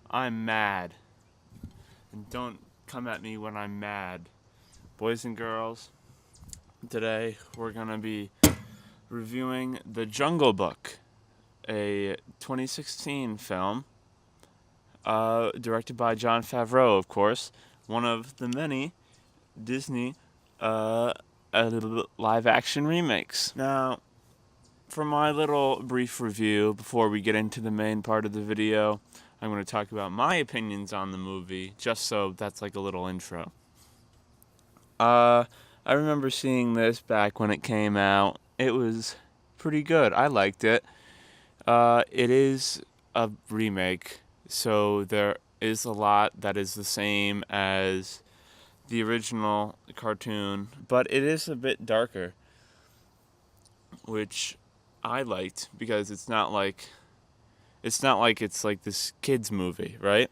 I'm mad. And don't come at me when I'm mad. Boys and girls, today we're going to be reviewing The Jungle Book, a 2016 film directed by Jon Favreau, of course, one of the many Disney live-action remakes. Now, for my little brief review, before we get into the main part of the video, I'm going to talk about my opinions on the movie, just so that's like a little intro. I remember seeing this back when it came out. It was pretty good. I liked it. It is a remake, so there is a lot that is the same as the original cartoon, but it is a bit darker, which I liked because it's not like it's like this kids movie, right?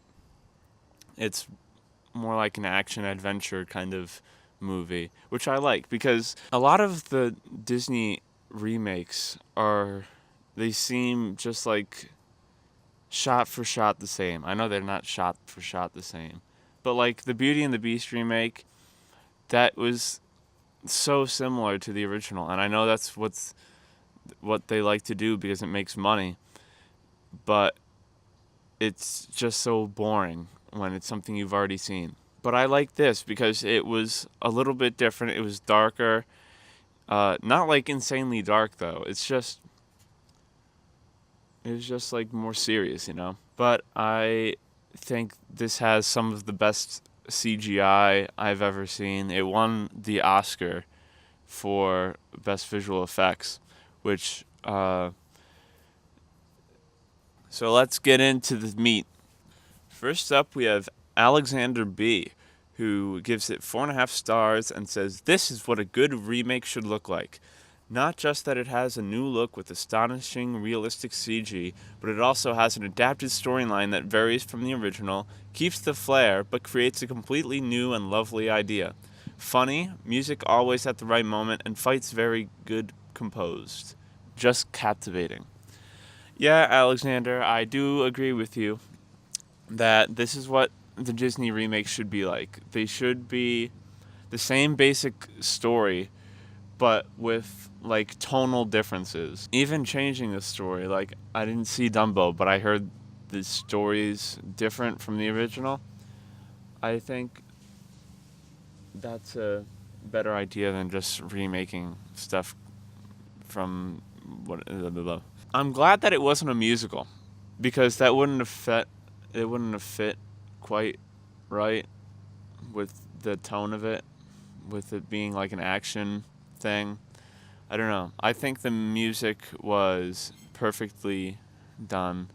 It's more like an action adventure kind of movie, which I like because a lot of the Disney remakes they seem just like shot for shot the same. I know they're not shot for shot the same, but like the Beauty and the Beast remake, that was so similar to the original, and I know that's what they like to do because it makes money, but it's just so boring when it's something you've already seen. But I like this because it was a little bit different. It was darker. Not like insanely dark though. It was just like more serious, you know. But I think this has some of the best CGI I've ever seen. It won the Oscar for Best Visual Effects, which so let's get into the meat. First up, we have Alexander B., who gives it 4.5 stars and says, "This is what a good remake should look like. Not just that it has a new look with astonishing, realistic CG, but it also has an adapted storyline that varies from the original, keeps the flair, but creates a completely new and lovely idea. Funny, music always at the right moment, and fights very good composed. Just captivating." Yeah, Alexander, I do agree with you that this is what the Disney remakes should be like. They should be the same basic story, but with like tonal differences. Even changing the story, like I didn't see Dumbo, but I heard the story's different from the original. I think that's a better idea than just remaking stuff from what. I'm glad that it wasn't a musical, because that wouldn't have fit. It wouldn't have fit quite right with the tone of it, with it being like an action thing. I don't know. I think the music was perfectly done.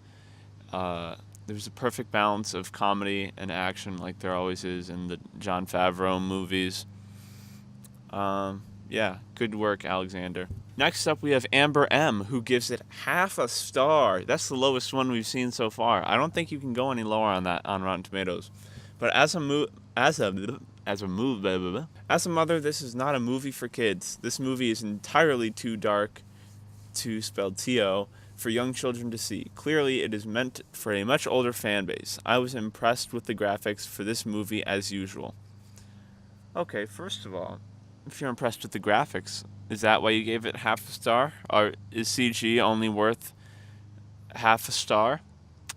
There was a perfect balance of comedy and action, like there always is in the Jon Favreau movies. Yeah, good work, Alexander. Next up, we have Amber M., who gives it 0.5 star. That's the lowest one we've seen so far. I don't think you can go any lower on that on Rotten Tomatoes. But as a mother, this is not a movie for kids. This movie is entirely too dark, spelled T-O, for young children to see. Clearly, it is meant for a much older fan base. I was impressed with the graphics for this movie as usual. Okay, first of all, if you're impressed with the graphics, is that why you gave it 0.5 star? Or is CG only worth 0.5 star?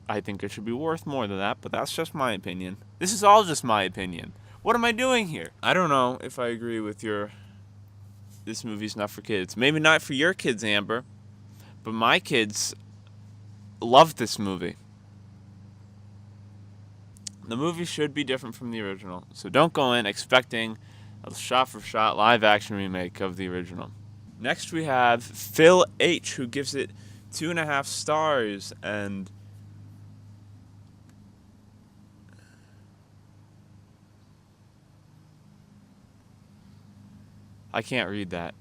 I think it should be worth more than that, but that's just my opinion. This is all just my opinion. What am I doing here? I don't know if I agree with this movie's not for kids. Maybe not for your kids, Amber, but my kids love this movie. The movie should be different from the original, so don't go in expecting a shot-for-shot live-action remake of the original. Next we have Phil H., who gives it 2.5 stars, and I can't read that.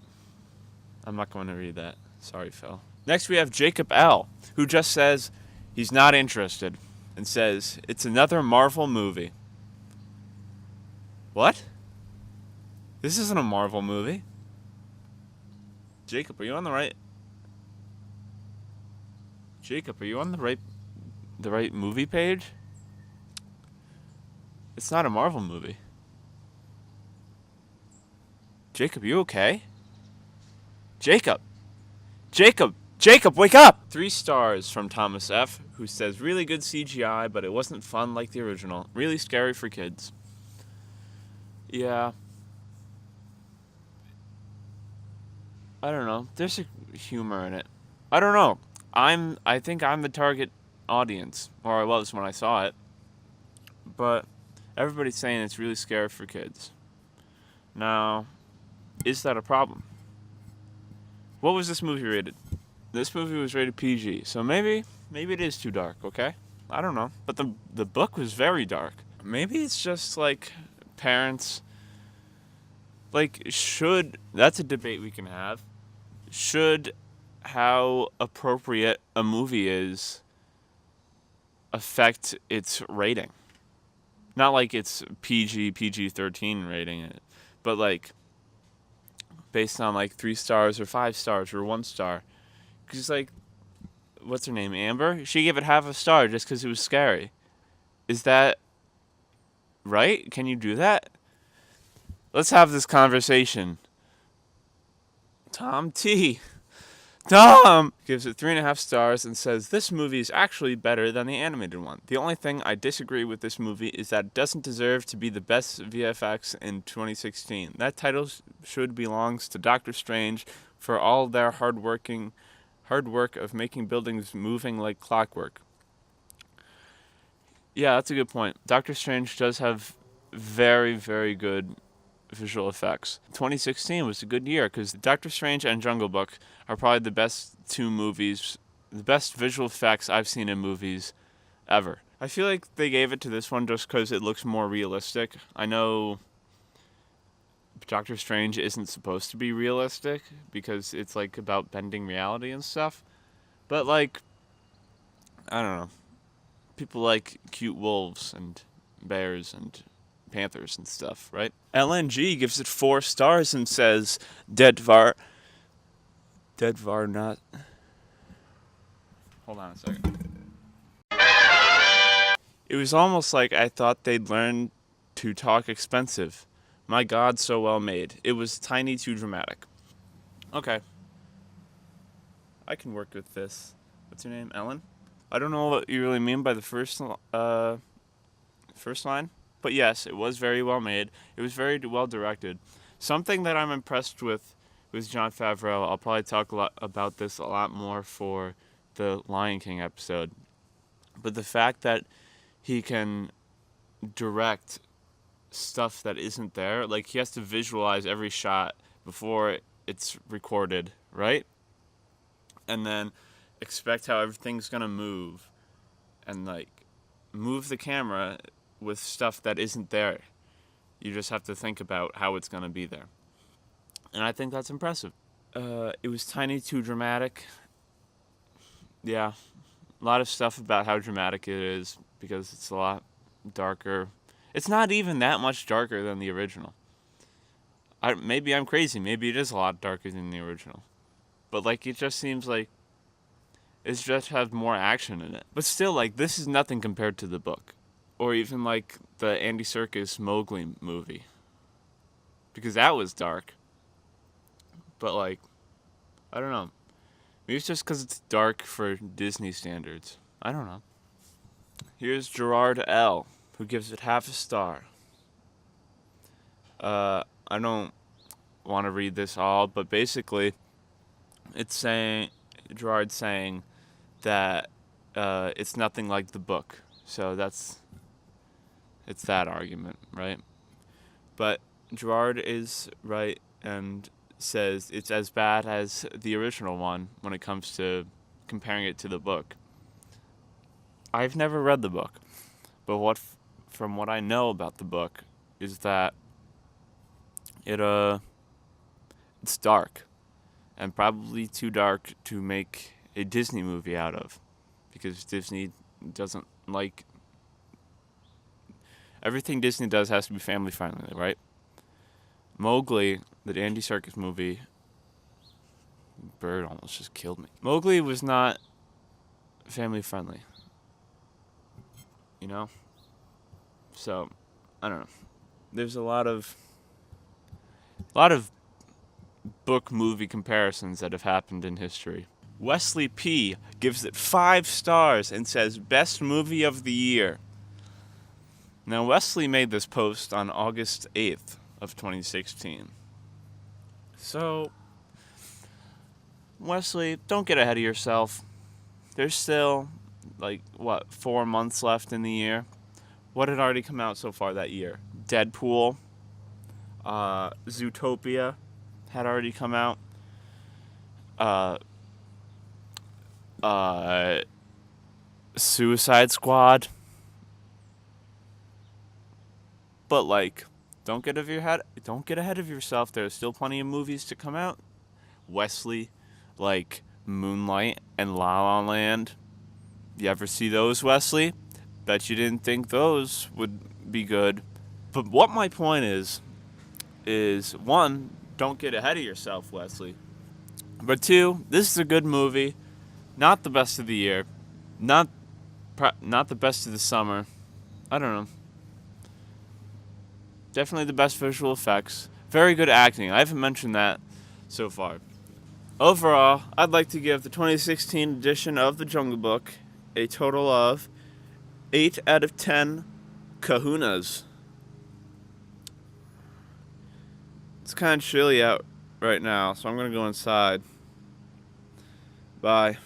I'm not going to read that. Sorry, Phil. Next we have Jacob L., who just says he's not interested and says it's another Marvel movie. What? This isn't a Marvel movie. Jacob, are you on the right? Jacob, are you on the right movie page? It's not a Marvel movie. Jacob, you okay? Jacob! Jacob! Jacob, wake up! 3 stars from Thomas F., who says, really good CGI, but it wasn't fun like the original. Really scary for kids. Yeah. I don't know. There's a humor in it. I don't know. I think I'm the target audience, or I was when I saw it. But everybody's saying it's really scary for kids. Now, is that a problem? What was this movie rated? This movie was rated PG, so maybe it is too dark, okay? I don't know. But the book was very dark. Maybe it's just like parents that's a debate we can have. Should how appropriate a movie is affect its rating? Not like it's PG-13 rating, but like based on like 3 stars or 5 stars or 1 star. Because like, what's her name, Amber? She gave it half a star just because it was scary. Is that right? Can you do that? Let's have this conversation. Tom gives it 3.5 stars and says this movie is actually better than the animated one. The only thing I disagree with this movie is that it doesn't deserve to be the best VFX in 2016. That title should belongs to Doctor Strange for all their hard work of making buildings moving like clockwork. Yeah, that's a good point. Doctor Strange does have very, very good visual effects. 2016 was a good year because Doctor Strange and Jungle Book are probably the best 2 movies, the best visual effects I've seen in movies ever. I feel like they gave it to this one just because it looks more realistic. I know Doctor Strange isn't supposed to be realistic because it's like about bending reality and stuff. But like, I don't know. People like cute wolves and bears and panthers and stuff, right? LNG gives it 4 stars and says, Deadvar not. Hold on a second. It was almost like I thought they'd learn to talk expensive. My God, so well made. It was tiny too dramatic. Okay. I can work with this. What's your name? Ellen? I don't know what you really mean by the first line. But yes, it was very well made. It was very well directed. Something that I'm impressed with Jon Favreau. I'll probably talk about this a lot more for the Lion King episode. But the fact that he can direct stuff that isn't there, like he has to visualize every shot before it's recorded, right? And then expect how everything's gonna move, and like move the camera with stuff that isn't there. You just have to think about how it's going to be there. And I think that's impressive. It was tiny too dramatic. Yeah. A lot of stuff about how dramatic it is because it's a lot darker. It's not even that much darker than the original. Maybe I'm crazy. Maybe it is a lot darker than the original. But like it just seems like it just has more action in it. But still, like, this is nothing compared to the book. Or even like the Andy Serkis Mowgli movie. Because that was dark. But like, I don't know. Maybe it's just because it's dark for Disney standards. I don't know. Here's Gerard L., who gives it half a star. I don't want to read this all, but basically, it's saying, Gerard's saying that it's nothing like the book. So it's that argument, right? But Gerard is right and says it's as bad as the original one when it comes to comparing it to the book. I've never read the book, but from what I know about the book is that it's dark and probably too dark to make a Disney movie out of, because Disney doesn't like Everything Disney does has to be family friendly, right? Mowgli, the Andy Serkis movie, bird almost just killed me. Mowgli was not family friendly, you know? So, I don't know. There's a lot of book movie comparisons that have happened in history. Wesley P gives it 5 stars and says best movie of the year. Now Wesley made this post on August 8th of 2016. So Wesley, don't get ahead of yourself. There's still 4 months left in the year. What had already come out so far that year? Deadpool, Zootopia had already come out. Suicide Squad. But don't get ahead of yourself. There's still plenty of movies to come out. Wesley, like Moonlight and La La Land. You ever see those, Wesley? Bet you didn't think those would be good. But what my point is one, don't get ahead of yourself, Wesley. But two, this is a good movie. Not the best of the year. Not the best of the summer. I don't know. Definitely the best visual effects. Very good acting. I haven't mentioned that so far. Overall, I'd like to give the 2016 edition of The Jungle Book a total of 8 out of 10 kahunas. It's kind of chilly out right now, so I'm going to go inside. Bye.